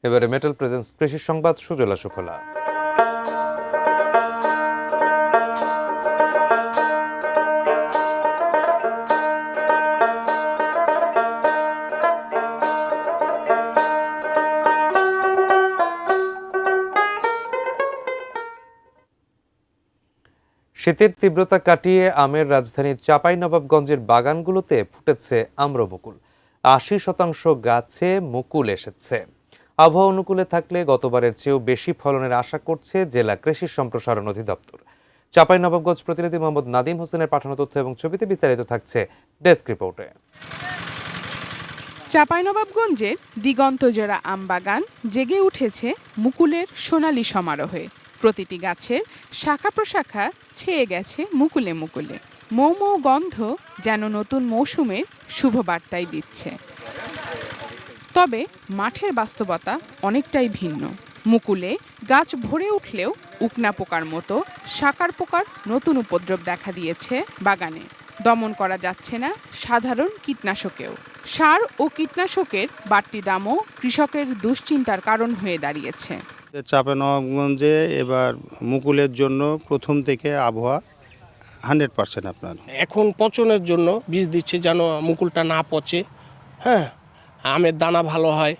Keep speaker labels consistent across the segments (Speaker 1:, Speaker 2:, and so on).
Speaker 1: এবারে metal presence কৃষি সংবাদ সুজলা সুফলা। শীতের তীব্রতা কাটিয়ে আমের রাজধানী চাঁপাইনবাবগঞ্জের বাগানগুলোতে ফুটেছে আম্রমুকুল। ৮০% গাছে মুকুল এসেছে। আবহাওয়া অনুকূলে থাকলে গতবারের চেয়েও বেশি ফলনের আশা করছে জেলা কৃষি সম্প্রসারণ অধিদপ্তর। চাঁপাইনবাবগঞ্জ প্রতিনিধি মোহাম্মদ নাদিম হোসেনের পাঠানো তথ্য এবং ছবিতে বিস্তারিত থাকছে ডেস্ক রিপোর্টে।
Speaker 2: চাঁপাইনবাবগঞ্জের দিগন্তজোড়া আমবাগান জেগে উঠেছে মুকুলের সোনালী সমারোহে। প্রতিটি গাছের শাখা প্রশাখা ছেয়ে গেছে মুকুলে মুকুলে। মৌ মৌ গন্ধ যেন নতুন মৌসুমের শুভ বার্তাই দিচ্ছে। তবে মাঠের বাস্তবতা অনেকটাই ভিন্ন। মুকুলে গাছ ভরে উঠলেও উকনা পোকার মতো শাকার পোকার নতুন উপদ্রব দেখা দিয়েছে বাগানে। দমন করা যাচ্ছে না সাধারণ কীটনাশকেও। সার ও কীটনাশকের বাড়তি দামও কৃষকের দুশ্চিন্তার কারণ হয়ে দাঁড়িয়েছে।
Speaker 3: চাঁপাইনবাবগঞ্জে এবার মুকুলের জন্য প্রথম থেকে আবহাওয়া 100% আপনার।
Speaker 4: এখন পচনের জন্য বীজ দিচ্ছে যেন মুকুলটা না পচে, হ্যাঁ, আমের দানা ভালো হয়,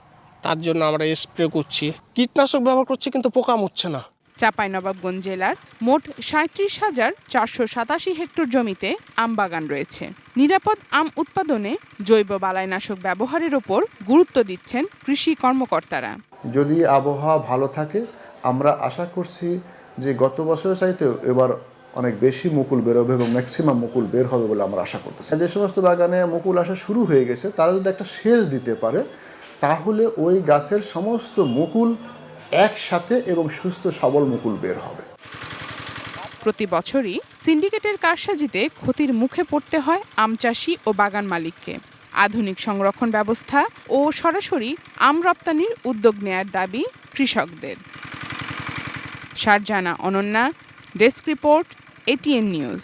Speaker 4: তার জন্য আমরা স্প্রে করছি, কীটনাশক ব্যবহার করছি, কিন্তু পোকা মরছে না।
Speaker 2: চাঁপাইনবাবগঞ্জ জেলার মোট ৩৭,৪৮৭ হেক্টর জমিতে আম বাগান রয়েছে। নিরাপদ আম উৎপাদনে জৈব বালাইনাশক ব্যবহারের ওপর গুরুত্ব দিচ্ছেন কৃষি কর্মকর্তারা।
Speaker 5: যদি আবহাওয়া ভালো থাকে আমরা আশা করছি যে গত বছরের চাইতেও এবার অনেক বেশি মুকুল বেরোবে এবং ম্যাক্সিমাম মুকুল বের হবে বলে আমরা আশা করতেছি। যে সমস্ত বাগানে মুকুল আসা শুরু হয়ে গেছে তারা যদি একটা সেচ দিতে পারে তাহলে ওই গাছের সমস্ত মুকুল একসাথে এবং সুস্থ সবল মুকুল বের হবে।
Speaker 2: প্রতি বছরই সিন্ডিকেটের কারসাজিতে ক্ষতির মুখে পড়তে হয় আম চাষি ও বাগান মালিককে। আধুনিক সংরক্ষণ ব্যবস্থা ও সরাসরি আম রপ্তানির উদ্যোগ নেয়ার দাবি কৃষকদের। Sharjana Ananya, desk report, ATN news.